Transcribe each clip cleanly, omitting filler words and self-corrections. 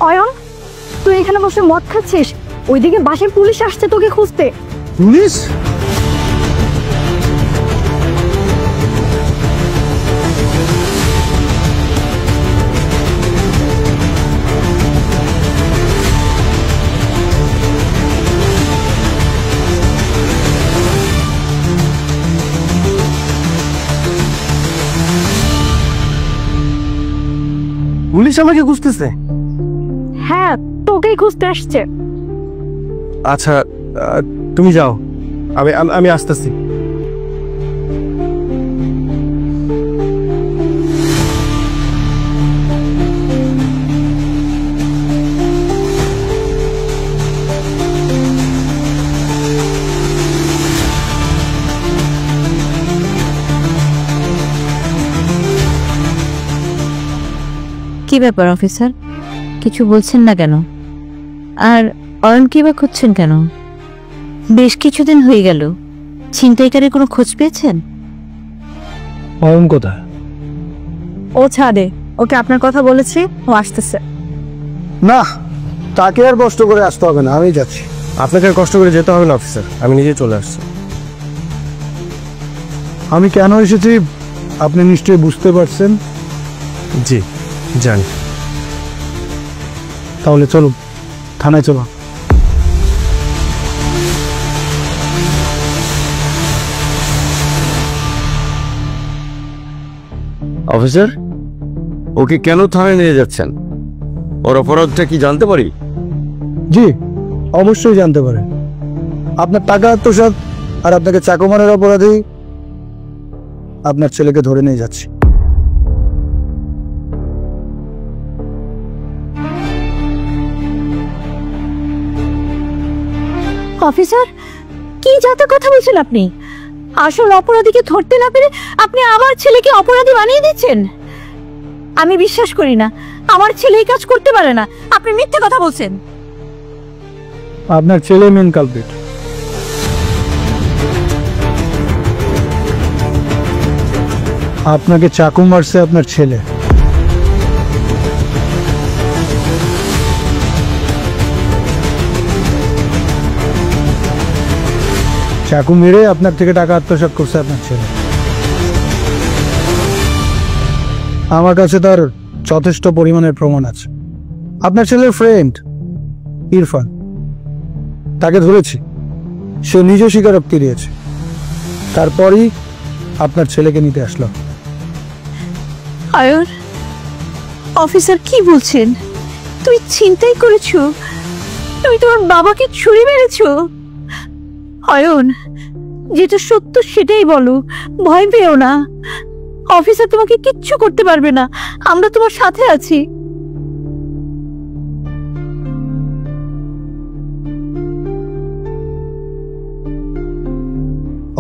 অয়ন, তুই এখানে বসে মদ খাচ্ছিস, ওইদিকে বাসায় পুলিশ আসছে তোকে খুঁজতে। পুলিশ? পুলিশ আমাকে খুঁজতেছে? হ্যাঁ, তোকেই খুঁজতে আসছে। আচ্ছা, তুমি যাও, আমি আসতেছি। কি ব্যাপার অফিসার, কিছু বলছেন না কেন? আর অয়নকে বা খুঁজছেন কেন? বেশ কিছুদিন হয়ে গেল, ছিনতাইকারীর কোনো খোঁজ পেয়েছেন? অয়ন কোথায়? ও ছাড়ে, ওকে আপনার কথা বলেছি, ও আসতেছে। না, তাকে আর কষ্ট করে আসতে হবে না, আমি যাচ্ছি। আপনাকে আর কষ্ট করে যেতে হবে না অফিসার, আমি নিজে চলে আসছি। আমি কেন এসেছি আপনি নিশ্চয়ই বুঝতে পারছেন। জি জানি। তাহলে চলুন, থানায় চলো। অফিসার, ওকে কেন থানায় নিয়ে যাচ্ছেন? ওর অপরাধটা কি জানতে পারি? জি অবশ্যই জানতে পারেন। আপনার টাকা আত্মসাৎ আর আপনাকে চাকু মারার অপরাধী আপনার ছেলেকে ধরে নিয়ে যাচ্ছি। অফিসার, কি জাতের কথা বলছেন আপনি? আসল অপরাধীকে ধরতে না পেরে আপনি আমার ছেলেকে অপরাধী বানিয়ে দিচ্ছেন। আমি বিশ্বাস করি না, আমার ছেলে এই কাজ করতে পারে না। আপনি মিথ্যে কথা বলছেন। আপনার ছেলে মেন কালপ্রিট। আপনাকে চাকু মারছে আপনার ছেলে। চাকু মেরে আপনার থেকে টাকা আত্মসাৎ করছে আপনার ছেলে। আমার কাছে তার যথেষ্ট পরিমাণের প্রমাণ আছে। আপনার ছেলের ফ্রেন্ড ইরফান, তাকে ধরেছি, সে নিজে স্বীকারোক্তি দিয়েছে। তারপরই আপনার ছেলেকে নিতে আসলো। অয়ন, অফিসার কি বলছেন? তুই ছিনতাই করেছো? তুমি তোমার বাবাকে ছুরি মেরেছো? অয়ন, যেটা সত্য সেটাই বলো, ভয় পেও না। অফিসার তোমাকে কিচ্ছু করতে পারবে না, আমরা তোমার সাথে আছি।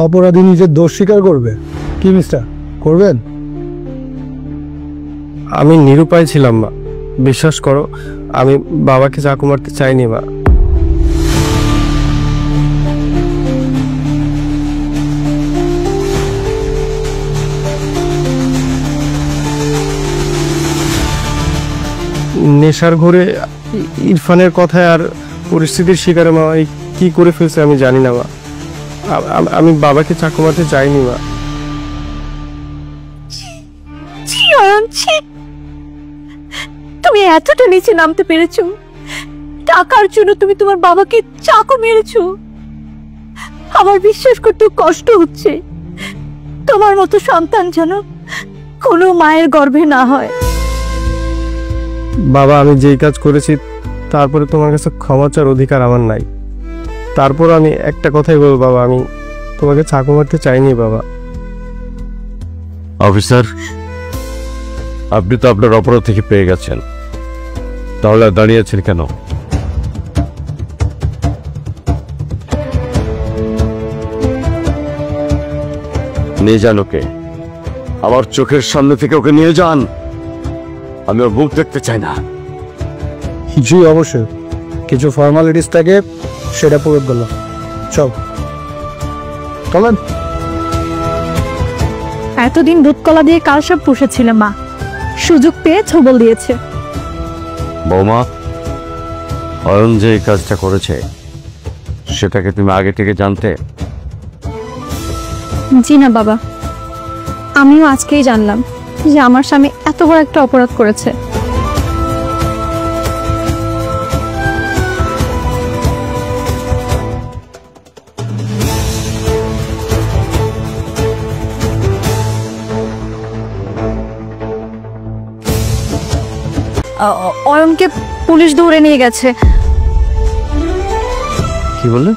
অপরাধী নিজের দোষ স্বীকার করবে কি মিস্টার, করবেন? আমি নিরুপায় ছিলাম মা, বিশ্বাস করো, আমি বাবাকে চাকু মারতে চাইনি মা। নেশার ঘরে ইরফানের কথায় আর পরিস্থিতির শিকারে মা কি করে ফেলছে আমি জানি না মা। আমি বাবাকে চাকু মারতে চাইনি মা। তুমি এতটা নিচে নামতে পেরেছো? টাকার জন্য তুমি তোমার বাবাকে চাকু মেরেছো? আমার বিশ্বাস করতে কষ্ট হচ্ছে। তোমার মতো সন্তান যেন কোনো মায়ের গর্ভে না হয়। বাবা, আমি যেই কাজ করেছি তারপরে তোমার কাছে ক্ষমা চাওয়ার অধিকার আমার নাই। তারপর আমি একটা কথাই বলবো বাবা, আমি তোমাকে চাকু মারতে চাইনি বাবা। অফিসার, আপনি তো আপনার অপরাধ থেকে পেয়ে গেছেন, তাহলে আর দাঁড়িয়েছেন কেন? নিয়ে যান ওকে, আমার চোখের সামনে থেকে ওকে নিয়ে যান। আমি ওর মুখ দেখতে চাই না। জি অবশ্যই, কিছু ফর্মালিটিস থাকে সেটা প্রয়োগ করলাম। চলেন। এতদিন দুধকলা দিয়ে কালসাপ পুষেছিল মা, সুযোগ পেয়ে ছবল দিয়েছে। বৌমা, অয়ন যে এই কাজটা করেছে সেটাকে তুমি আগে থেকে জানতে? জি না বাবা, আমিও আজকেই জানলাম যে আমার স্বামী এত বড় একটা অপরাধ করেছে। অয়নকে পুলিশ ধরে নিয়ে গেছে। কি বললে?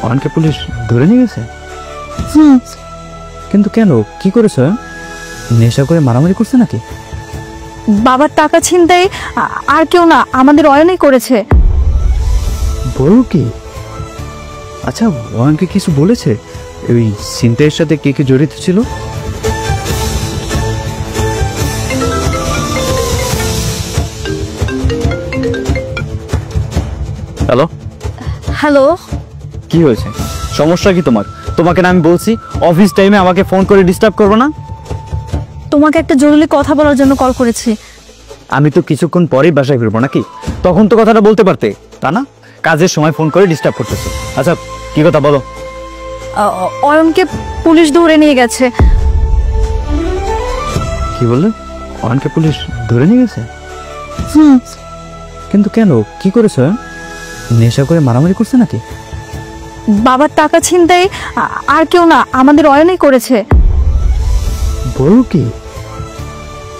অয়নকে পুলিশ ধরে নিয়ে গেছে? হুম, কিন্তু কেন, কি করেছে? নেশা করে মারামারি করছে নাকি? বাবার টাকা ছিনতাই আর কেউ না, আমাদের অয়নই করেছে। বলো কি? আচ্ছা, অয়নকে কিছু বলেছে? ওই ছিনতাইয়ের সাথে কে কে জড়িত ছিল? হ্যালো, হ্যালো, কি হয়েছে? সমস্যা কি তোমার? তোমাকে না আমি বলছি অফিস টাইমে আমাকে ফোন করে ডিস্টার্ব করবে না? তোমাকে একটা জরুরি কথা বলার জন্য কল করেছি। আমি তো কিছুক্ষণ পরেই বাসায় ফিরবো নাকি? তখন তো কথাটা বলতে পারতে, তা না? কাজের সময় ফোন করে ডিস্টার্ব করতেছে। আচ্ছা, কি কথা বলো? অয়নকে পুলিশ ধরে নিয়ে গেছে। কি বললে? অয়নকে পুলিশ ধরে নিয়ে গেছে? হুম, কিন্তু কেন, কি করেছে? নেশা করে মারামারি করছে নাকি? বাবার টাকা ছিনতাই আর কেউ না, আমাদের অয়নই করেছে। বলো কি?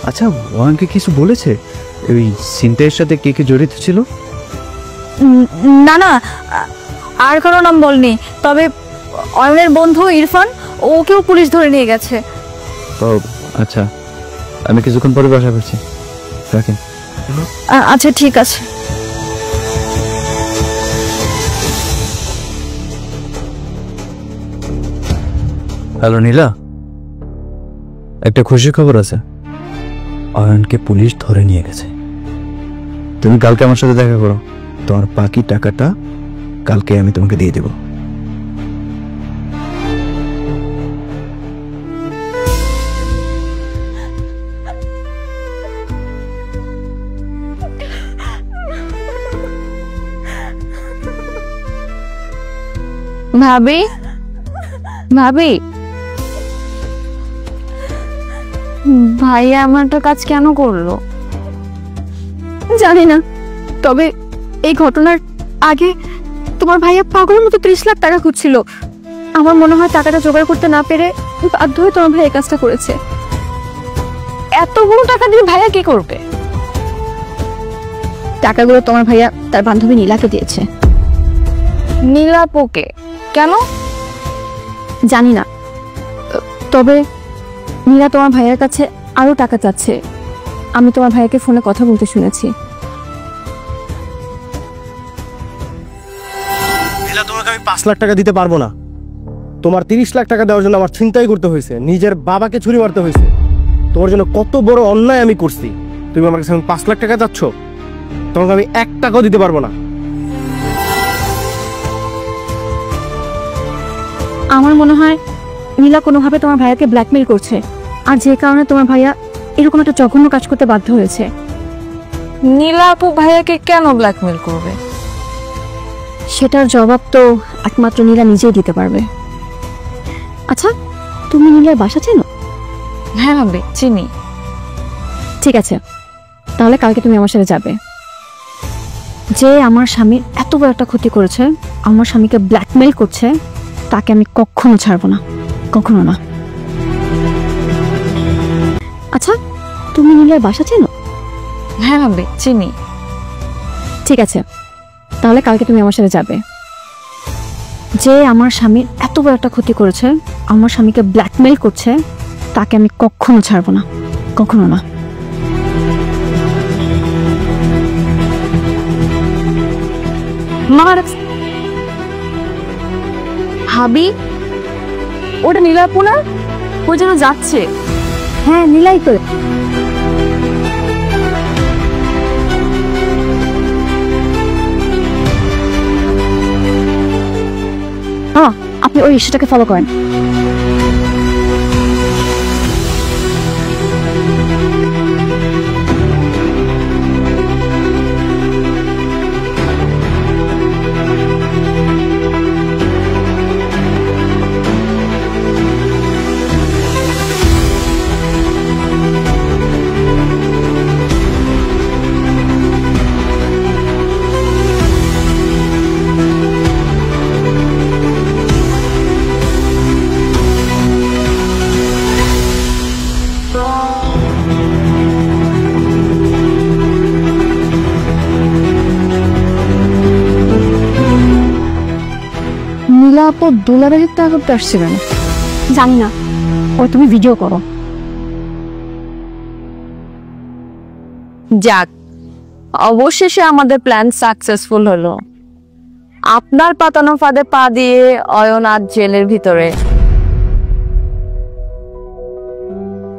আচ্ছা, অয়নকে কিছু বলেছে? ওই ছিনতাইয়ের সাথে কে কে জড়িত ছিল? না না, আর কারো নাম বলনি, তবে অয়নের বন্ধু ইরফান, ওকেও পুলিশ ধরে নিয়ে গেছে। ও আচ্ছা, আমি কিছুক্ষণ পরে বাসা ফিরছি, রাখেন। আচ্ছা ঠিক আছে। হ্যালো নীলা, একটা খুশির খবর আছে। অয়নকে পুলিশ ধরে নিয়ে গেছে। তুমি কালকে আমার সাথে দেখা করো, তোমার বাকি টাকাটা কালকে আমি তোমাকে দিয়ে দেব। ভাবি, ভাবি, ভাইয়া আমারটা কাজ কেন করলো? জানি না, তবে এই ঘটনার আগে তোমার ভাইয়া পাগলের মতো 30 লাখ টাকা খুঁজছিল। আমার মনে হয় টাকাটা জোগাড় করতে না পেরে বাধ্য হয়ে তোমার ভাই এই কাজটা করেছে। এতগুলো টাকা দিয়ে ভাইয়া কি করবে? টাকাগুলো তোমার ভাইয়া তার বান্ধবী নীলাকে দিয়েছে। নীলাপুকে? কেন? জানি না, তবে নীলা তোমার ভাইয়ের কাছে আরো টাকা চাচ্ছে। আমি তোমার ভাইয়াকে ফোনে কথা বলতে শুনেছি। নীলা, তোমাকে আমি 5 লাখ টাকা দিতে পারবো না। তোমার 30 লাখ টাকা দেওয়ার জন্য আমার চিন্তাই করতে হয়েছে, নিজের বাবাকে ছুরি মারতে হয়েছে। তোমার জন্য কত বড় অন্যায় আমি করছি, তুমি আমার কাছে 5 লাখ টাকা চাচ্ছ? তোমাকে আমি 1 টাকাও দিতে পারবো না। আমার মনে হয় নীলা কোনোভাবে তোমার ভাইয়াকে ব্ল্যাকমেল করছে, আর যে কারণে তোমার ভাইয়া এরকম একটা জঘন্য কাজ করতে বাধ্য হয়েছে। নীলাপু ভাইয়াকে কেন ব্ল্যাকমেল করবে? সেটার জবাব তো একমাত্র নীলা নিজেই দিতে পারবে। আচ্ছা, তুমি নীলার বাসা চেনো? হ্যাঁ ভাবি, চিনি। ঠিক আছে, তাহলে কালকে তুমি আমার সাথে যাবে। যে আমার স্বামীর এত বড় একটা ক্ষতি করেছে, আমার স্বামীকে ব্ল্যাকমেল করছে, তাকে আমি কখনো ছাড়বো না, কখনো না। আচ্ছা, তুমি নীলার বাসা চেনো? হ্যাঁ ভাবি, চিনি। ঠিক আছে, তাহলে কালকে তুমি আমার সাথে যাবে। যে আমার স্বামীর এত বড় একটা ক্ষতি করেছে, আমার স্বামীকে ব্ল্যাকমেল করছে, তাকে আমি কখনো ছাড়বো না, কখনো না। ভাবি, ওটা নীলাপু না? ও যেন যাচ্ছে। হ্যাঁ, নীলাই তো। হ্যাঁ, আপনি ওই রিক্সাটাকে ফলো করেন। দুলাভাইয়ের টাকা করতে আসছে কেন? জানি না, ও তুমি ভিডিও করো। যাক, অবশেষে আমাদের প্ল্যান সাকসেসফুল হলো। আপনার পাতানো ফাঁদে পা দিয়ে অয়ন আজ জেলের ভিতরে।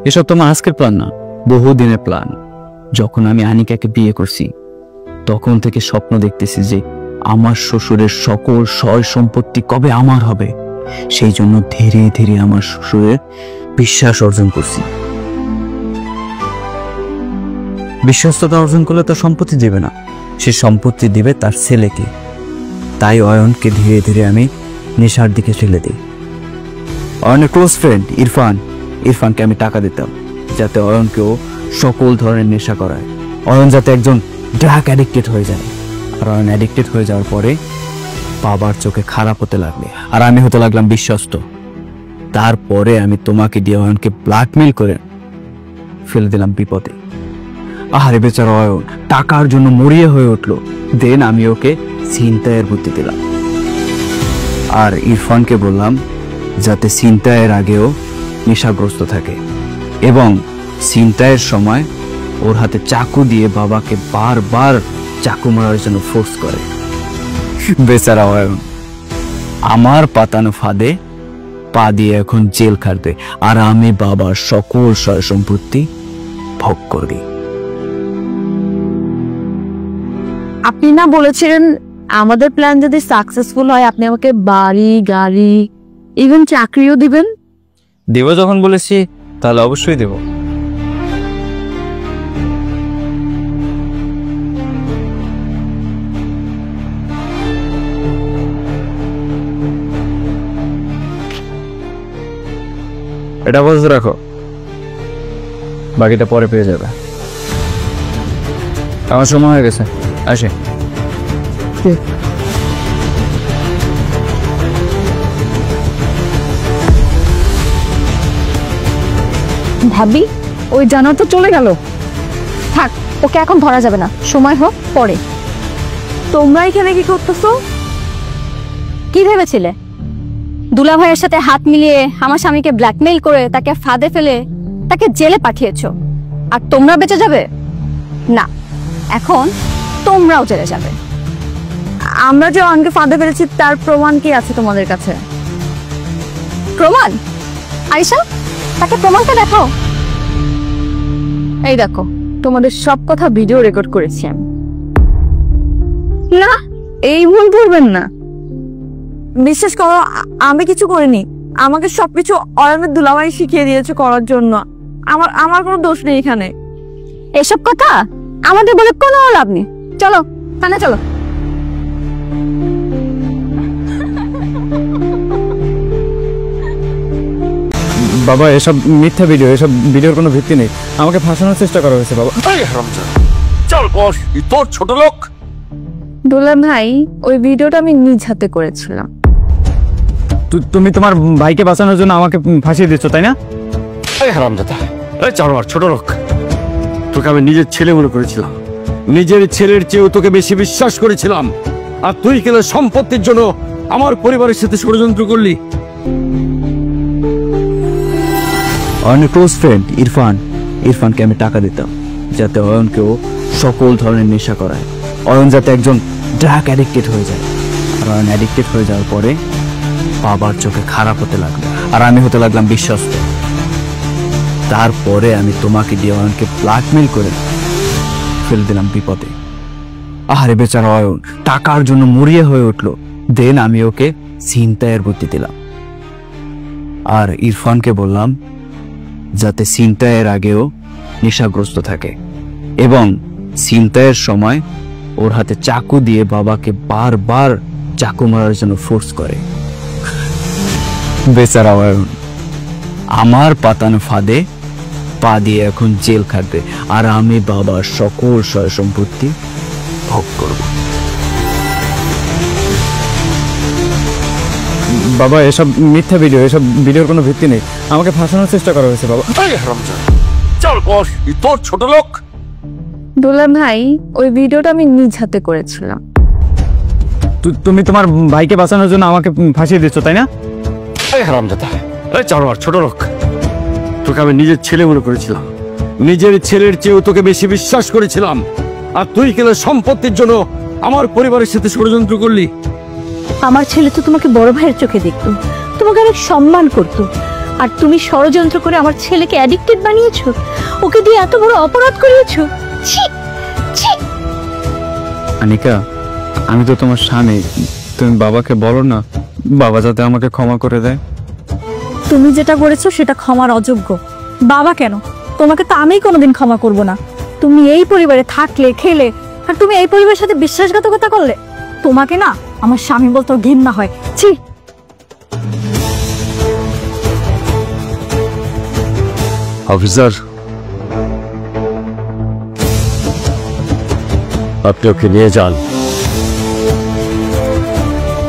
এসব তোমার আজকের প্ল্যান না, বহুদিনের প্ল্যান। যখন আমি আনিকাকে বিয়ে করছি তখন থেকে স্বপ্ন দেখতেছি যে আমার শ্বশুরের সকল সয় সম্পত্তি কবে আমার হবে। সেই জন্য ধীরে ধীরে আমার শ্বশুরের বিশ্বাস অর্জন করছি। বিশ্বস্ততা অর্জন করলে তো সম্পত্তি দেবে না, সে সম্পত্তি দিবে তার ছেলেকে। তাই অয়নকে ধীরে ধীরে আমি নেশার দিকে ঠেলে দিই। অয়নের ক্লোজ ফ্রেন্ড ইরফানকে আমি টাকা দিতাম যাতে অয়নকেও সকল ধরনের নেশা করায়। অয়ন যাতে একজন ড্রাগ অ্যাডিক্টেড হয়ে যায়। আর অয়ন অ্যাডিক্টেড হয়ে যাওয়ার পরে বাবার চোখে খারাপ হতে লাগলে আর আমি হতে লাগলাম বিশ্বস্ত। তারপরে আমি তোমাকে দিয়ে অয়নকে ব্ল্যাকমেইল করে ফেলে দিলাম বিপদে। আহারে বেচারা অয়ন টাকার জন্য মরিয়া হয়ে উঠলো। দেন আমি ওকে ছিনতাইয়ের বুদ্ধি দিলাম। আর ইরফানকে বললাম যাতে ছিনতাইয়ের আগেও নেশাগ্রস্ত থাকে এবং ছিনতাইয়ের সময় ওর হাতে চাকু দিয়ে বাবাকে বারবার চাকু মারার জন্য ফোর্স করে। বেচারা অয়ন আমার পাতানো ফাঁদে পা দিয়ে এখন জেল খাটবে আর আমি বাবার সকল সয় সম্পত্তি ভোগ করবি। আপনি না বলেছিলেন আমাদের প্ল্যান যদি সাকসেসফুল হয় আপনি আমাকে বাড়ি, গাড়ি, ইভেন চাকরিও দিবেন? দেব যখন বলেছি তাহলে অবশ্যই দেব। এটা বলতে রাখো, বাকিটা পরে পেয়ে যাবে। আমার সময় হয়ে গেছে, আসে। ভাবি, ওই জানোয়ার তো চলে গেল। থাক, ওকে এখন ধরা যাবে না, সময় হোক পরে। তোমরা এখানে কি করতেছো? কি ভেবেছিলে দুলাভাইয়ের সাথে হাত মিলিয়ে আমার স্বামীকে ব্ল্যাকমেইল করে তাকে ফাঁদে ফেলে তাকে জেলে পাঠিয়েছো, আর তোমরা বেঁচে যাবে না? এখন তোমরাও জেলে যাবে। আমরা যে অয়নকে ফাঁদে ফেলেছি তার প্রমাণ কি আছে তোমাদের কাছে? প্রমাণ? আয়শা, তাকে প্রমাণটা দেখাও। এই দেখো, তোমাদের সব কথা ভিডিও রেকর্ড করেছি আমি। না, এই ভুল ধরবেন না। বিশ্বাস করো, আমি কিছু করিনি। আমাকে সবকিছু অয়নের দুলাভাই শিখিয়ে দিয়েছে করার জন্য। আমার কোনো দোষ নেই এখানে। এসব কথা আমাদের বলে কোনো লাভ নেই। চলো থানা চলো। বাবা এসব মিথ্যা ভিডিও, এসব ভিডিওর কোনো ভিত্তি নেই। আমাকে ফাঁসানোর চেষ্টা করা হয়েছে বাবা। চল বস, তোর ছোট লোক। দুলাভাই, ওই ভিডিওটা আমি নিজ হাতে করেছিলাম। তুমি তোমার ভাইকে বাঁচানোর জন্য আমাকে ফাঁসিয়ে দিচ্ছ, তাই না? এই হারামজাদা, এই জানোয়ার ছোট লোক। তোকে আমি নিজের ছেলে মনে করেছিলাম, নিজের ছেলের চেয়েও তোকে বেশি বিশ্বাস করেছিলাম। আর তুই কেন সম্পত্তির জন্য আমার পরিবারের সাথে ষড়যন্ত্র করলি? অয়নের ক্লোজ ফ্রেন্ড ইরফানকে আমি টাকা দিতাম যাতে অয়নকেও সকল ধরনের নেশা করায়। অয়ন যাতে একজন ড্রাগ অ্যাডিক্টেড হয়ে যায়। আর অয়ন অ্যাডিক্টেড হয়ে যাওয়ার পরে বাবার চোখে খারাপ হতে লাগলো আর আমি হতে লাগলাম বিশ্বস্ত। তারপরে আমি তোমাকে দিয়ে অয়নকে ব্ল্যাকমেইল করে ফেলে দিলাম বিপদে। আহারে বেচারা অয়ন টাকার জন্য মরিয়া হয়ে উঠলো। দেন আমি ওকে ছিনতাইয়ের বুদ্ধি দিলাম। আর ইরফানকে বললাম যাতে ছিনতাইয়ের আগেও নেশাগ্রস্ত থাকে এবং ছিনতাইয়ের সময় ওর হাতে চাকু দিয়ে বাবাকে বারবার চাকু মারার জন্য ফোর্স করে। বেচারা অয়ন আমার পাতানো ফাঁদে পা দিয়ে এখন জেল খাটবে আর আমি বাবার সকল সয় সম্পত্তি ভোগ করব। বাবা এসব মিথ্যা ভিডিও, এসব ভিডিওর কোনো ভিত্তি নেই। আমাকে ফাঁসানোর চেষ্টা করা হয়েছে বাবা। চল বস, তোর ছোট লোক। দুলাভাই, ওই ভিডিওটা আমি নিজ হাতে করেছিলাম। তুমি তোমার ভাইকে বাঁচানোর জন্য আমাকে ফাঁসিয়ে দিচ্ছ, তাই না? এই হারামজাদা, এই জানোয়ার ছোট লোক, তোকে আমি নিজের ছেলে মনে করেছিলাম, নিজের ছেলের চেয়েও তোকে বেশি বিশ্বাস করেছিলাম, আর তুই কিনা সম্পত্তির জন্য আমার পরিবারের সাথে ষড়যন্ত্র করলি। আমার ছেলে তো তোমাকে বড় ভাইয়ের চোখে দেখতো, তোমাকে অনেক সম্মান করতো, আর তুমি ষড়যন্ত্র করে আমার ছেলেকে অ্যাডিক্টেড বানিয়েছো, ওকে দিয়ে এত বড় অপরাধ করিয়েছো। ছি ছি। আনিকা, আমি তো তোমার স্বামী, তুমি বাবাকে বলো না, বাবা যাতে আমাকে ক্ষমা করে দেয়। তুমি যেটা করেছো সেটা ক্ষমার অযোগ্য। বাবা কেন, তোমাকে তো আমি কোনোদিন ক্ষমা করব না। তুমি এই পরিবারে থাকলে, খেলে, আর তুমি এই পরিবারের সাথে বিশ্বাসঘাতকতা করলে, তোমাকে না আমার স্বামী বলতে ঘৃণা হয়। ছি। অফিসার, আপনি ওকে নিয়ে যান।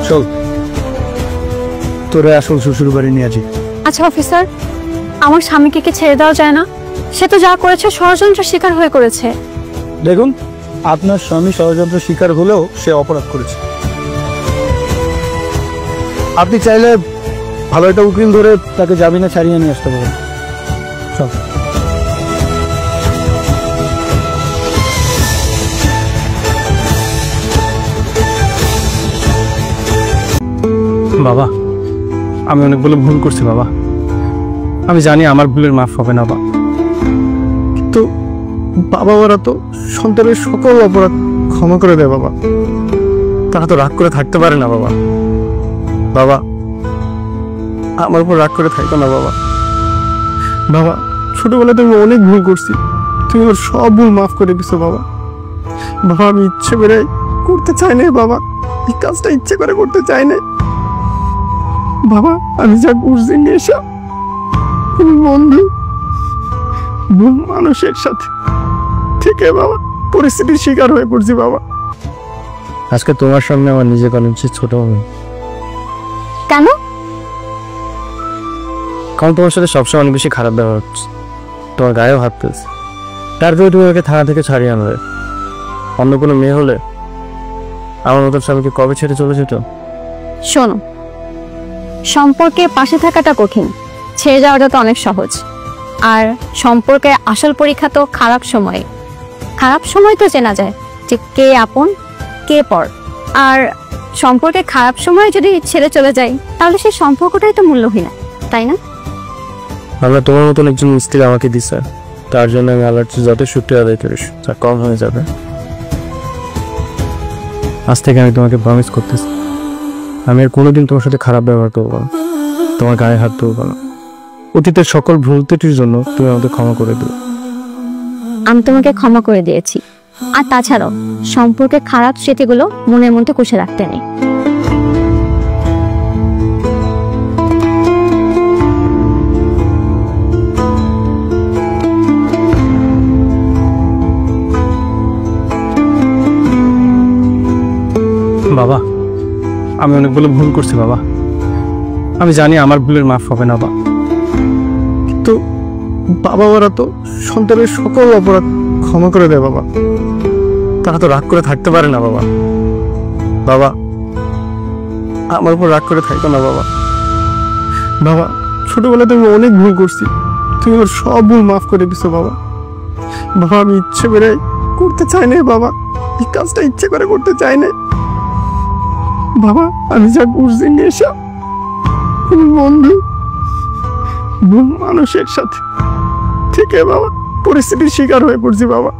চল, তোরে আসল শ্বশুর বাড়ি নিয়ে আসি। আচ্ছা অফিসার, আমার স্বামীকে কি ছেড়ে দেওয়া যায় না? সে তো যা করেছে ষড়যন্ত্র শিকার হয়ে করেছে। দেখুন, আপনার স্বামী ষড়যন্ত্র শিকার হলেও সে অপরাধ করেছে। আপনি চাইলে ভালো একটা উকিল ধরে তাকে জামিনে ছাড়িয়ে নিয়ে আসতে পারেন। চল। বাবা, আমি অনেকগুলো ভুল করছি বাবা, আমি জানি আমার ভুলের মাফ হবে না বাবা, কিন্তু বাবা ওরা তো সন্তানের সকল অপরাধ ক্ষমা করে দেয় বাবা, তারা তো রাগ করে থাকতে পারে না বাবা। বাবা, আমার উপর রাগ করে থাকতো না বাবা। বাবা, ছোটবেলায় তুমি অনেক ভুল করছি, তুমি ওর সব ভুল মাফ করে দিছো বাবা। বাবা, আমি ইচ্ছে করে করতে চাই না বাবা, এই কাজটা ইচ্ছে করে করতে চাই না বাবা। আমি যা করছি নেশা, বন্ধু, মানুষের সাথে থেকে বাবা পরিস্থিতির শিকার হয়ে পড়ছি বাবা। আজকে তোমার সামনে আমার নিজেকে অনেক ছোট হবে। কেন? কারণ তোমার সাথে সবসময় অনেক বেশি খারাপ ব্যবহার হচ্ছে, তোমার গায়েও হাত পেয়েছে, তারপরে তুমি ওকে থানা থেকে ছাড়িয়ে আনবে। অন্য কোনো মেয়ে হলে আমার মতো স্বামীকে কবে ছেড়ে চলে যেত? শোনো, সম্পর্কে পাশে থাকাটা কঠিন, ছেড়ে যাওয়াটা তো অনেক সহজ। আর সম্পর্কের আসল পরীক্ষা তো খারাপ সময়ে। খারাপ সময় তো চেনা যায় যে কে আপন কে পর। আর সম্পর্কে খারাপ সময় যদি ছেড়ে চলে যায়, তাহলে সেই সম্পর্কটাই তো মূল্যহীন, তাই না? আল্লাহ তোমার মতন একজন স্ত্রী আমাকে দিছে, তার জন্য আমি আল্লাহর যত শুকরিয়া আদায় করিস তা কম হয়ে যাবে। আজ থেকে আমি তোমাকে প্রমিস করতেছি, আমি আর কোনোদিন তোমার সাথে খারাপ ব্যবহার করবো না, তোমার গায়ে হাত তুলবো না। অতীতের সকল ভুল ত্রুটির জন্য তুমি আমাদের ক্ষমা করে দিও। আমি তোমাকে ক্ষমা করে দিয়েছি। আর তাছাড়াও সম্পর্কের খারাপ স্মৃতিগুলো মনের মধ্যে কষে রাখতে নেই। বাবা, আমি অনেকগুলো ভুল করছি বাবা, আমি জানি আমার ভুলের মাফ হবে না বাবা, কিন্তু বাবা ওরা তো সন্তানের সকল অপরাধ ক্ষমা করে দেয় বাবা, তারা তো রাগ করে থাকতে পারে না বাবা। বাবা, আমার উপর রাগ করে থাকতো না বাবা। বাবা, ছোটবেলায় তুমি অনেক ভুল করছি, তুমি ওর সব ভুল মাফ করে দিছো বাবা। বাবা, আমি ইচ্ছে করে করতে চাই না বাবা, এই কাজটা ইচ্ছে করে করতে চাই না বাবা। আমি যা করছি নেশা, বন্ধু, মানুষের সাথে থেকে বাবা পরিস্থিতির শিকার হয়ে পড়ছি বাবা।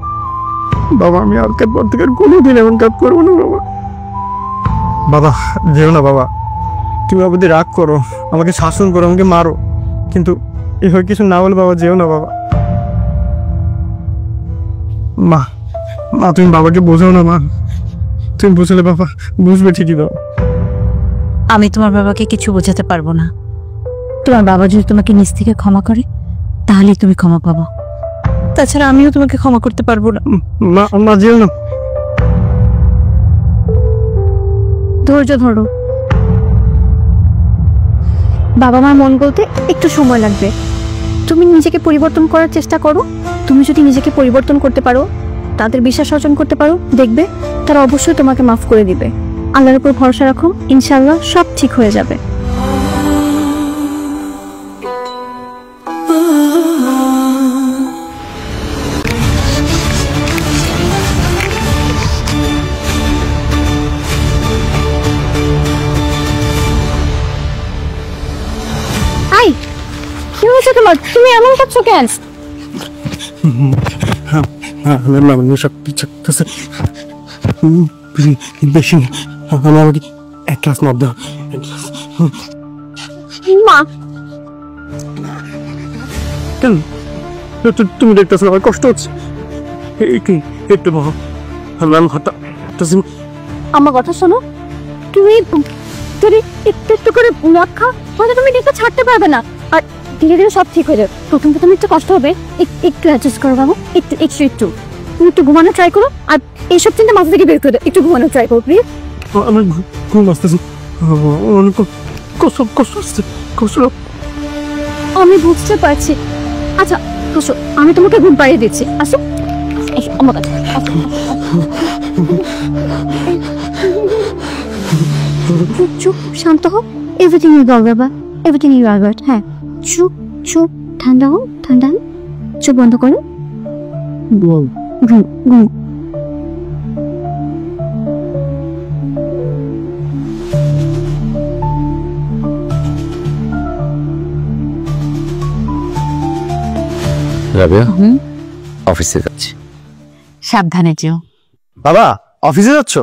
বাবা, আমি আজকের পর থেকে কোনোদিন এমন কাজ করবো না বাবা। বাবা, যেও না বাবা, তুমি আমার প্রতি রাগ করো, আমাকে শাসন করো, আমাকে মারো, কিন্তু এভাবে কিছু না বলে বাবা যেও না বাবা। মা, মা তুমি বাবাকে বোঝাও না মা, তুমি বুঝলে বাবা বুঝবে ঠিকই দাও। আমি তোমার বাবাকে কিছু বোঝাতে পারবো না। তোমার বাবা যদি তোমাকে নিজ থেকে ক্ষমা করে, তাহলেই তুমি ক্ষমা পাবো, তাছাড়া আমিও তোমাকে ক্ষমা করতে পারবো না। মা, মা যেও না। ধৈর্য ধরো, বাবা মার মন বলতে একটু সময় লাগবে। তুমি নিজেকে পরিবর্তন করার চেষ্টা করো। তুমি যদি নিজেকে পরিবর্তন করতে পারো, তাদের বিশ্বাস অর্জন করতে পারো, দেখবে তারা অবশ্যই তোমাকে মাফ করে দিবে। আল্লাহর উপর ভরসা রাখো, ইনশাআল্লাহ সব ঠিক হয়ে যাবে। আই, কি হয়েছে তোমার? তুমি এমন করছো কেন? বেশি আমাকে এক ক্লাস মদ দাও। মা, কেন তুমি দেখতেছো আমার কষ্ট হচ্ছে? একটু বলো। ম্যাম হাতটা আমার কথা শোনো। তুমি যদি একটু একটু করে মদ খাও তাহলে তুমি এটা ছাড়তে পারবে না, আর ধীরে ধীরে সব ঠিক হয়ে যাবে। প্রথম প্রথম একটু কষ্ট হবে, একটু অ্যাডজাস্ট করো বাবু, একটু একটু একটু তুমি একটু ঘুমানো ট্রাই করো, আর এইসব চিন্তা মাথা থেকে বের করে দাও। একটু ঘুমানো ট্রাই করো প্লিজ। আমার ঘুম আসতেছে, অনেক কষ্ট আসছে, কষ্ট। আমি বুঝতে পারছি। আচ্ছা আসো, আমি তোমাকে ঘুম পাড়িয়ে দিচ্ছি। আসো এসো আমার কাছে। চুপ, শান্ত হও। এভরিথিং ইজ অল বাবা, এভরিথিং ইজ অল রাইট। হ্যাঁ, চুপ চুপ, ঠান্ডা হও, ঠান্ডা হও। চুপ বন্ধ করো। ঘুম ঘুম। রাবিয়া, অফিসে যাচ্ছি। সাবধানে যেও। বাবা অফিসে যাচ্ছ?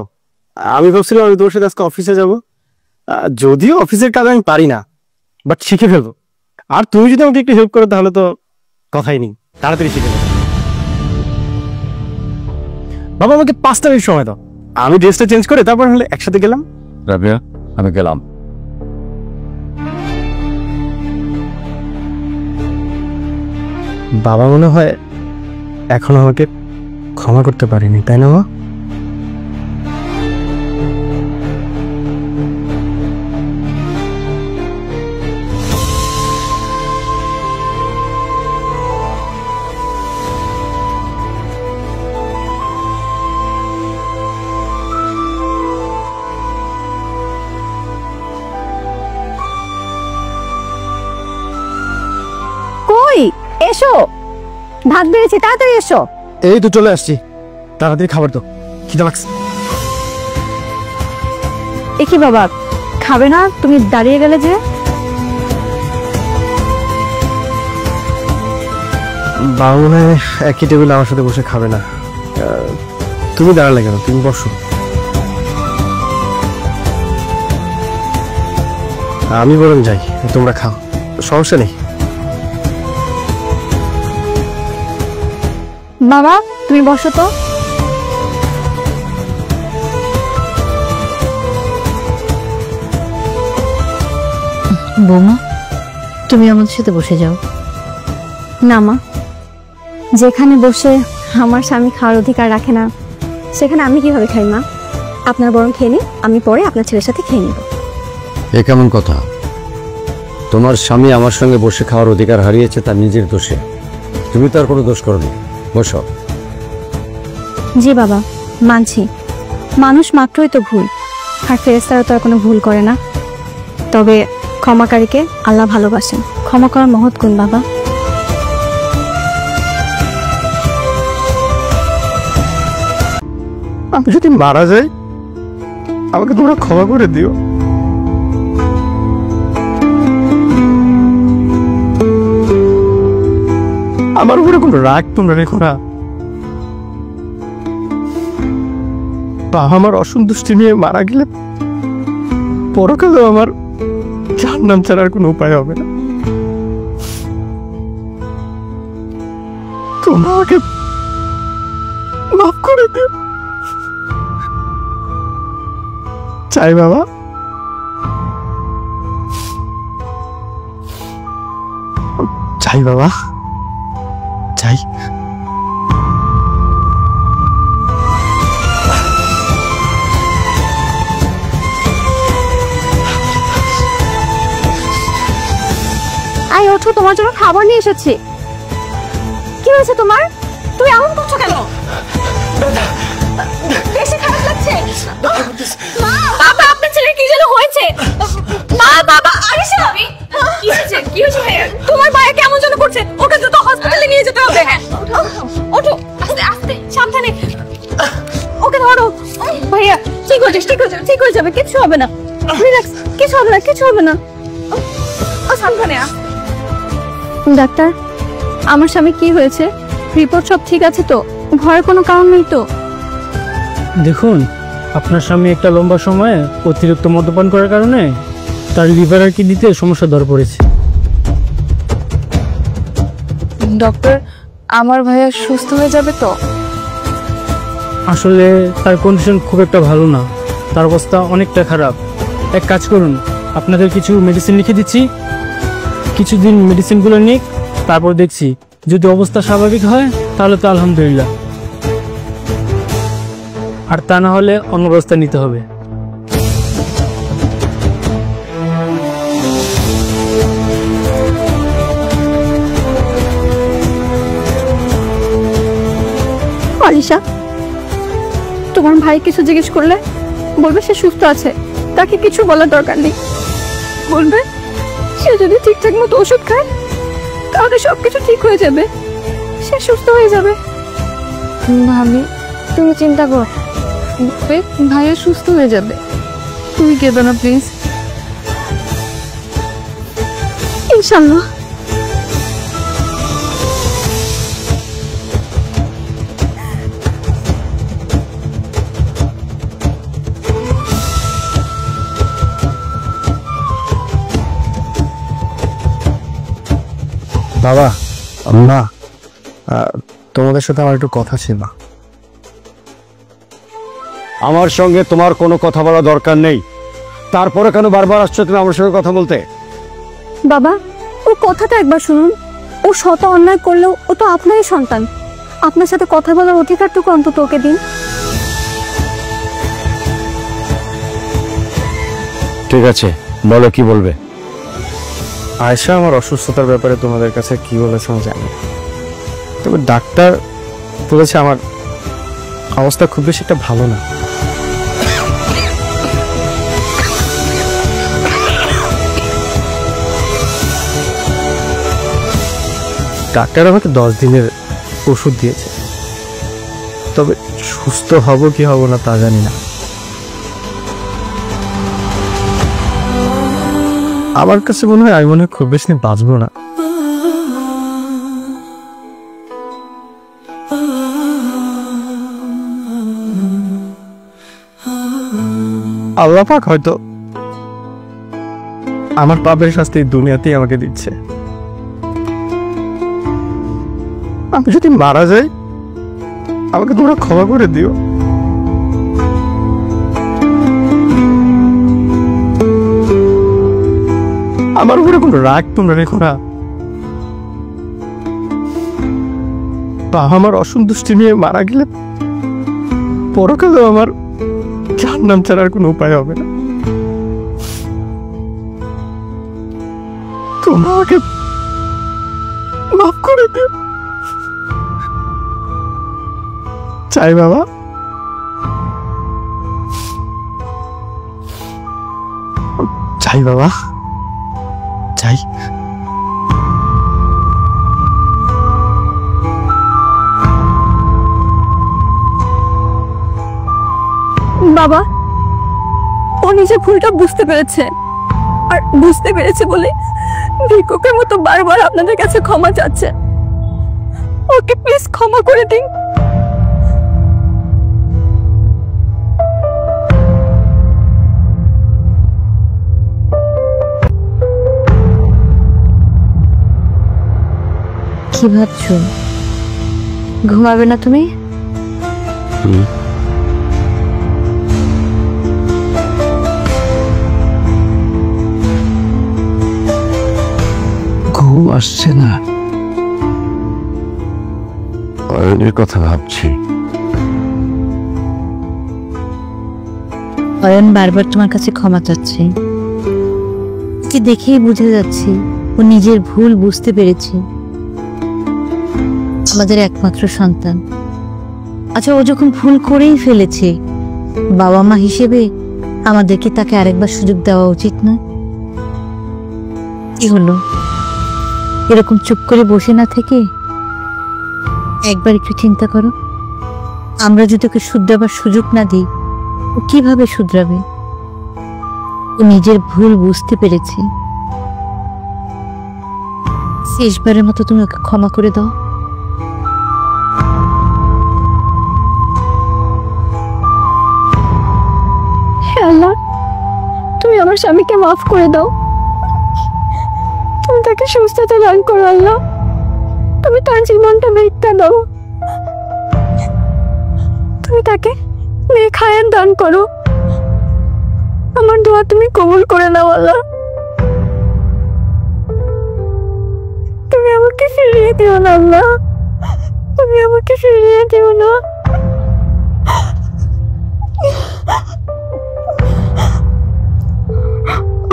আমি ভাবছিলাম আমি তোর সাথে আজকে অফিসে যাব। যদিও অফিসের কাজ আমি পারি না, বাট শিখে ফেলবো। আর তুমি যদি আমাকে একটু হেল্প করো তাহলে তো কথাই নেই, তাড়াতাড়ি শিখে ফেলবো। বাবা আমাকে 5টা মিনিট সময় দাও, আমি ড্রেসটা চেঞ্জ করে তারপর হলে একসাথে গেলাম। রাবিয়া, আমি গেলাম। বাবা মনে হয় এখনো আমাকে ক্ষমা করতে পারিনি, তাই না মা? কই এসো, ভাত বেড়েছি, তাড়াতাড়ি এসো। এই তো চলে আসছি, তাড়াতাড়ি খাবার দাও, খিদে লাগছে। এ কি বাবা, খাবে না? তুমি দাঁড়িয়ে গেলে যে? বাবা মনে হয় একই টেবিলে আমার সাথে বসে খাবে না। তুমি দাঁড়ালে কেন? তুমি বসো। আমি বরং যাই, তোমরা খাও, সমস্যা নেই। বাবা তুমি বসো তো। বৌমা, তুমি আমাদের সাথে বসে যাও। না মা, যেখানে বসে আমার স্বামী খাওয়ার অধিকার রাখে না সেখানে আমি কিভাবে খাই মা? আপনার বরং খেয়ে নিন, আমি পরে আপনার ছেলের সাথে খেয়ে নিব। এ কেমন কথা? তোমার স্বামী আমার সঙ্গে বসে খাওয়ার অধিকার হারিয়েছে তার নিজের দোষে, তুমি তার কোনো দোষ করনি। বসো। জি বাবা, মানছি মানুষ মাত্রই তো ভুল, আর ফেরেশতারা তো আর কোনো ভুল করে না। তবে ক্ষমাকারীকে আল্লাহ ভালোবাসেন। ক্ষমা করার মহৎ গুণ বাবা। আমি যদি মারা যাই আমাকে তোমরা ক্ষমা করে দিও। আমার উপরে কোনো রাগ তোমরা রেখো না। বাবা আমার অসন্তুষ্টি নিয়ে মারা গেলে পরকালেও আমার জাহান্নাম ছাড়ার কোনো উপায় হবে না। তোমরা আমাকে মাফ করে দিও। চাই বাবা, চাই বাবা, চাই। আই ওঠো, তোমার জন্য খাবার নিয়ে এসেছি। কি হয়েছে তোমার? তুমি এমন করছো কেন? বেশি খারাপ লাগছে? মা ওকে ধরো। ভাইয়া ঠিক হয়ে যাবে, ঠিক হয়ে যাবে, কিচ্ছু হবে না, রিল্যাক্স, কিছু হবে না, কিছু হবে না। সাবধানে। ডাক্তার, আমার স্বামী কি হয়েছে? রিপোর্ট সব ঠিক আছে তো? ভয়ের কোনো কারণ নেই তো? দেখুন, আপনার স্বামী একটা লম্বা সময়ে অতিরিক্ত মদ্যপান করার কারণে তার লিভার আর কিডনিতে সমস্যা ধরা পড়েছে। ডক্টর, আমার ভাইয়া সুস্থ হয়ে যাবে তো? আসলে তার কন্ডিশন খুব একটা ভালো না, তার অবস্থা অনেকটা খারাপ। এক কাজ করুন, আপনাদের কিছু মেডিসিন লিখে দিচ্ছি, কিছুদিন মেডিসিনগুলো নিক, তারপর দেখছি যদি অবস্থা স্বাভাবিক হয় তাহলে তো আলহামদুলিল্লাহ, আর তা না হলে অন্য ব্যবস্থা নিতে হবে। আলিশা, তোমার ভাই কিছু জিজ্ঞেস করলে বলবে সে সুস্থ আছে, তাকে কিছু বলার দরকার নেই। বলবে সে যদি ঠিকঠাক মতো ওষুধ খায় তাহলে সবকিছু ঠিক হয়ে যাবে, সে সুস্থ হয়ে যাবে। ভাবি, তুমি চিন্তা কর, ভাইয়া সুস্থ হয়ে যাবে, তুমি কেঁদো না প্লিজ। ইনশাল্লাহ। বাবা, মা, তোমাদের সাথে আমার একটু কথা ছিল। আমার সঙ্গে তোমার কোনো কথা বলা দরকার নেই। তারপরে কেন বারবার আসছো তুমি আমার সঙ্গে কথা বলতে? বাবা, ও কথাটা একবার শুনুন। ও শত অন্যায় করলেও ও তো আপনারই সন্তান, আপনার সাথে কথা বলার অধিকারটুকু অন্তত ওকে দিন। ঠিক আছে, বলো কি বলবে। আয়েশা আমার অসুস্থতার ব্যাপারে তোমাদের কাছে কি বলেছে আমি জানি, তবে ডাক্তার বলেছে আমার অবস্থা খুব বেশি একটা ভালো না। ডাক্তার আমাকে 10 দিনের ওষুধ দিয়েছে, তবে সুস্থ হব কি হব না তা জানি না। আমার কাছে মনে হয় আমি খুব বেশি দিন বাঁচবো না। আল্লাহ পাক হয়তো আমার পাপের শাস্তি দুনিয়াতেই আমাকে দিচ্ছে। আমি যদি মারা যাই আমাকে তোমরা ক্ষমা করে দিও। আমার উপরে কোনো রাগ তোমরা রেখো না। বাবা আমার অসন্তুষ্টি নিয়ে মারা গেলে পরকালেও আমার জাহান্নাম ছাড়ার কোনো উপায় হবে না। তোমরা আমাকে মাফ করে দিও। চাই বাবা, চাই বাবা, চাই। বাবা, ও নিজের ভুলটা বুঝতে পেরেছে, আর বুঝতে পেরেছে বলে ভিক্ষুকের মতো বারবার আপনাদের কাছে ক্ষমা চাচ্ছে। ওকে প্লিজ ক্ষমা করে দিন। কি ভাবছো? ঘুমাবে না তুমি? ঘুম আসছে না, অয়নের কথা ভাবছি। অয়ন বারবার তোমার কাছে ক্ষমা চাচ্ছে, কি দেখেই বুঝে যাচ্ছে ও নিজের ভুল বুঝতে পেরেছে। আমাদের একমাত্র সন্তান, আচ্ছা ও যখন ভুল করেই ফেলেছে, বাবা মা হিসেবে আমাদেরকে তাকে আরেকবার সুযোগ দেওয়া উচিত না? কি হলো, এরকম চুপ করে বসে না থেকে একবার একটু চিন্তা করো। আমরা যদি ওকে শুধরাবার সুযোগ না দিই, ও কিভাবে শুধরাবে? ও নিজের ভুল বুঝতে পেরেছে। শেষবারের মতো তুমি ওকে ক্ষমা করে দাও। হে আল্লাহ, তুমি আমার স্বামীকে মাফ করে দাও। তুমি তাকে সুস্থতা দান করো আল্লাহ। তুমি তার জীবনটা ভিক্ষা দাও। তুমি তাকে নেক হায়াত দান করো। আমার দোয়া তুমি কবুল করে নাও আল্লাহ। তুমি আমাকে ফিরিয়ে দিও না আল্লাহ, তুমি আমাকে ফিরিয়ে দিও না।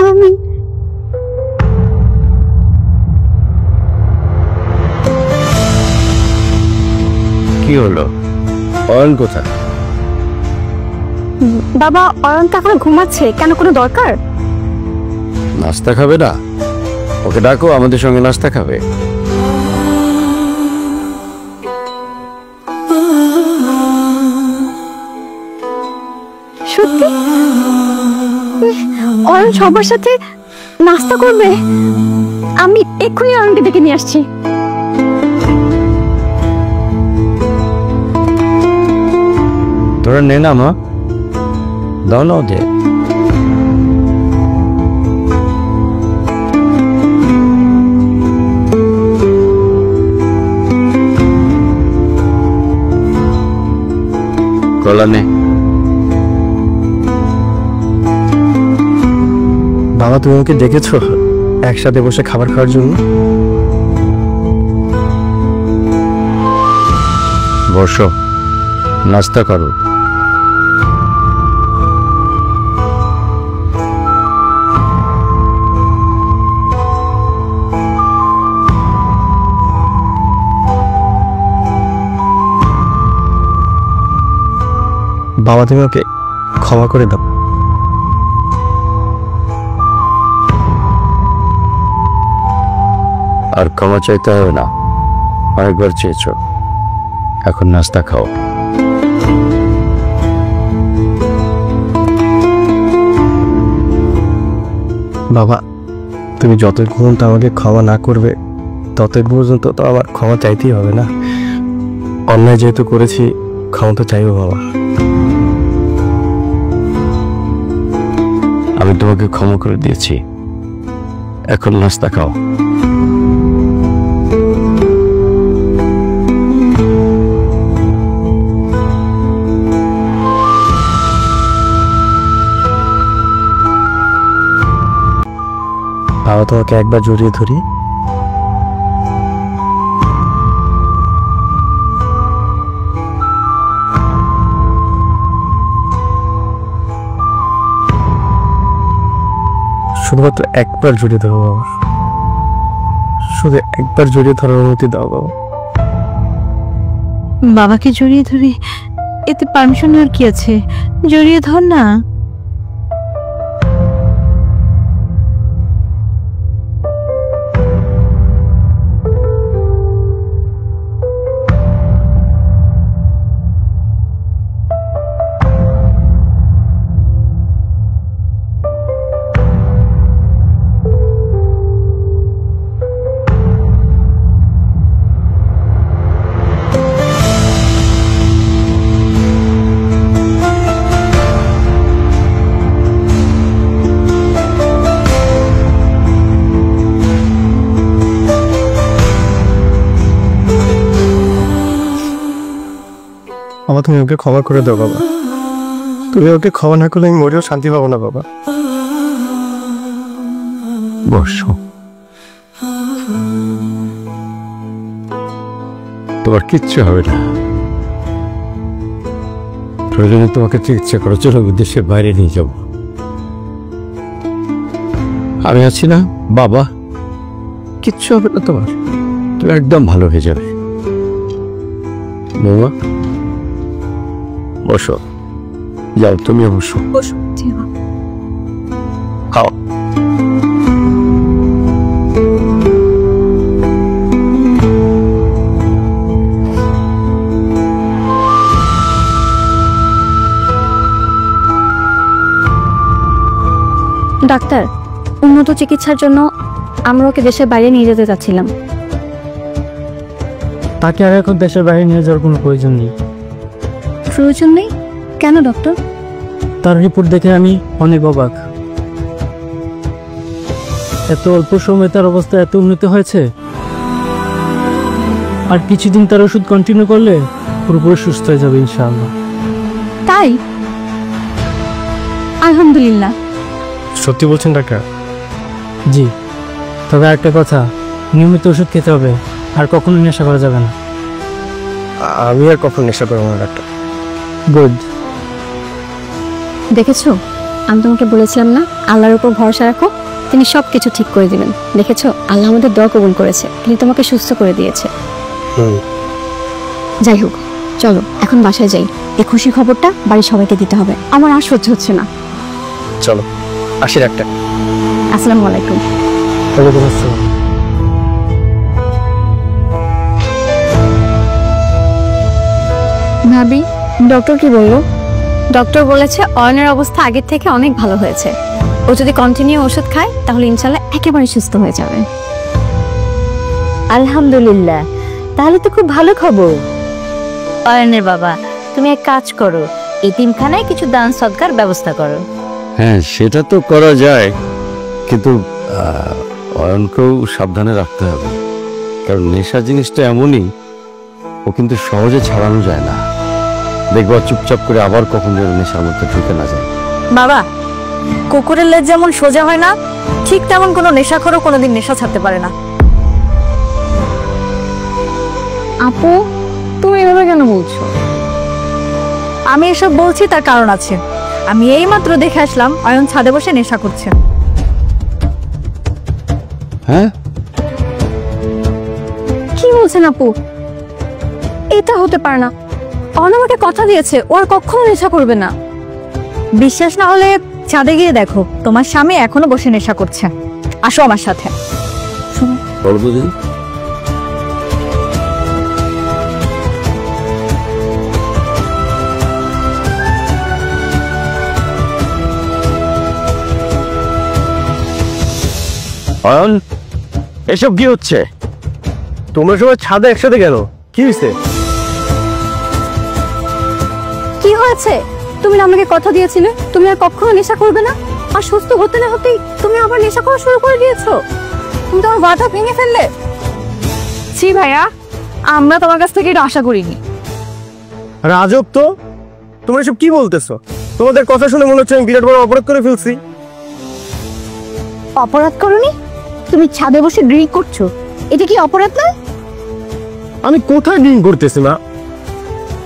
আমিন। কি হলো? অয়ন কোথায়? বাবা, অয়ন তো এখন ঘুমাচ্ছে, কেন কোনো দরকার? নাস্তা খাবে না? ওকে ডাকো, আমাদের সঙ্গে নাস্তা খাবে। সত্যি অয়ন সবার সাথে নাস্তা করবে? আমি এক্ষুনি অয়নকে ডেকে নিয়ে আসছি। তোরা নে না মা, দাও না ওদের। কলা নে। বাবা, তুমি ওকে ডেকেছো একসাথে বসে খাবার খাওয়ার জন্য? বসো, নাস্তা করো। বাবা, তুমি ওকে ক্ষমা করে দাও। আর ক্ষমা চাইতে হবে না, অনেকবার চেয়েছো। এখন নাস্তা খাও। বাবা, তুমি যতক্ষণ পর্যন্ত আমাকে ক্ষমা না করবে ততক্ষণ পর্যন্ত তো আমার ক্ষমা চাইতেই হবে না? অন্যায় যেহেতু করেছি, ক্ষমা তো চাইবো বাবা। আমি তোমাকে ক্ষমা করে দিয়েছি, এখন নাস্তা খাও। বাবা, তোমাকে একবার জড়িয়ে ধরি। শুধুমাত্র একবার জড়িয়ে ধরো বাবা, শুধু একবার জড়িয়ে ধরার অনুমতি দাও বাবা। বাবাকে জড়িয়ে ধরে এতে পারমিশন নেওয়ার কি আছে? জড়িয়ে ধর না। বাবা, তুমি ওকে ক্ষমা করে দাও বাবা। তুমি ওকে ক্ষমা না করলে আমি মরেও শান্তি পাবো না বাবা। বসো। তোমার কিচ্ছু হবে না। প্রয়োজনে তোমাকে চিকিৎসা করার জন্য দেশের বাইরে নিয়ে যাব। আমি আছি না বাবা, কিচ্ছু হবে না তোমার। তুমি একদম ভালো হয়ে যাবে। বাবা বসো, যাও তুমিও বসো। খাও। ডাক্তার, উন্নত চিকিৎসার জন্য আমরা ওকে দেশের বাইরে নিয়ে যেতে চাচ্ছিলাম। তাকে আর এখন দেশের বাইরে নিয়ে যাওয়ার কোনো প্রয়োজন নেই। প্রয়োজন নেই? কেন ডক্টর? তার রিপোর্ট দেখে আমি অনেক অবাক। এত অল্প সময়ে তার অবস্থা এত উন্নতি হয়েছে। আর কিছুদিন তার ওষুধ কন্টিনিউ করলে পুরোপুরি সুস্থ হয়ে যাবে ইনশাআল্লাহ। তাই? আলহামদুলিল্লাহ। সত্যি বলছেন ডাক্তার? জি, তবে একটা কথা, নিয়মিত ওষুধ খেতে হবে, আর কখনো নেশা করা যাবে না। আমি আর কখন নেশা করবো না ডাক্তার। গুড। দেখেছো, আমি তোমাকে বলেছিলাম না আল্লাহর উপর ভরসা রাখো, তিনি সবকিছু ঠিক করে দিবেন। দেখেছো, আল্লাহ আমাদের দোয়া কবুল করেছে, তিনি তোমাকে সুস্থ করে দিয়েছে। যাই হোক, চলো এখন বাসায় যাই। এই খুশি খবরটা বাড়ির সবাইকে দিতে হবে, আমার আর সহ্য হচ্ছে না। চলো আসি ডাক্তার। আসসালামু আলাইকুম। ওয়ালাইকুম আসসালাম। ভাবি, ডক্টর কি বললো? ডক্টর বলেছে অয়নের অবস্থা আগের থেকে অনেক ভালো হয়েছে। ও যদি কন্টিনিউ ওষুধ খায় তাহলে ইনশাল্লাহ একেবারে সুস্থ হয়ে যাবে। আলহামদুলিল্লাহ, তাহলে তো খুব ভালো খবর। অয়নের বাবা, তুমি এক কাজ করো, এতিমখানায় কিছু দান সদকার ব্যবস্থা করো। হ্যাঁ, সেটা তো করা যায়, কিন্তু অয়নকেও সাবধানে রাখতে হবে, কারণ নেশা জিনিসটা এমনই, ও কিন্তু সহজে ছাড়ানো যায় না। দেখবা চুপচাপ করে আবার কখন যেন নেশার মধ্যে ঢুকে না যায়। বাবা, কুকুরের লেজ যেমন সোজা হয় না, ঠিক তেমন কোনো নেশাখোরও কোনোদিন নেশা ছাড়তে পারে না। আপু, তুমি এভাবে কেন বলছো? আমি এসব বলছি তার কারণ আছে। আমি এইমাত্র দেখে আসলাম অয়ন ছাদে বসে নেশা করছে। হ্যাঁ, কি বলছেন আপু? এটা হতে পারে না। অয়ন আমাকে কথা দিয়েছে ও আর কখনো নেশা করবে না। বিশ্বাস না হলে ছাদে গিয়ে দেখো, তোমার স্বামী এখনো বসে নেশা করছে। আসো আমার সাথে। বলো তো দিদি। অয়ন, এসব কি হচ্ছে? তোমরা সবাই ছাদে একসাথে গেল, কি হয়েছে? কি হয়েছে? তুমি না আমাকে কথা দিয়েছিলে তুমি আর কখনো নেশা করবে না, আর সুস্থ হতে না হতেই তুমি আবার নেশা করা শুরু করে দিয়েছো। তুমি তোমার ওয়াদা ভেঙে ফেললে। ছি ভাইয়া, আমরা তোমার কাছ থেকে এটা আশা করিনি। রাজব তো, তোমরা এসব কি বলতেছো? তোমাদের কথা শুনে মনে হচ্ছে আমি বিরাট বড় অপরাধ করে ফেলছি। অপরাধ করনি? তুমি ছাদে বসে ড্রিঙ্ক করছো, এটা কি অপরাধ না? আমি কোথায় ড্রিঙ্ক করতেছি মা?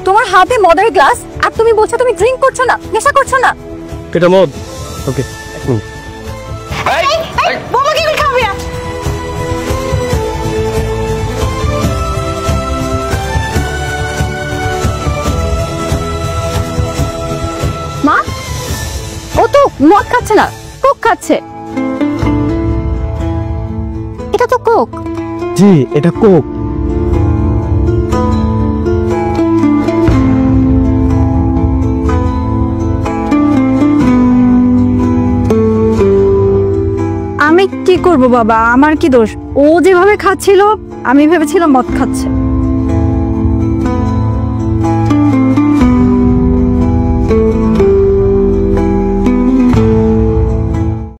তোমার হাতে মদের গ্লাস, আর তুমি বলছো তুমি ড্রিঙ্ক করছো না, নেশা করছো না। এটা মদ। ওকে, বাবা কি খাবে? মা, ও তো মদ খাচ্ছে না, কোক খাচ্ছে। এটা তো কোক। জি, এটা কোক। আমি কি করব বাবা, আমার কি দোষ? ও যেভাবে খাচ্ছিল আমি ভেবেছিলাম মদ খাচ্ছে।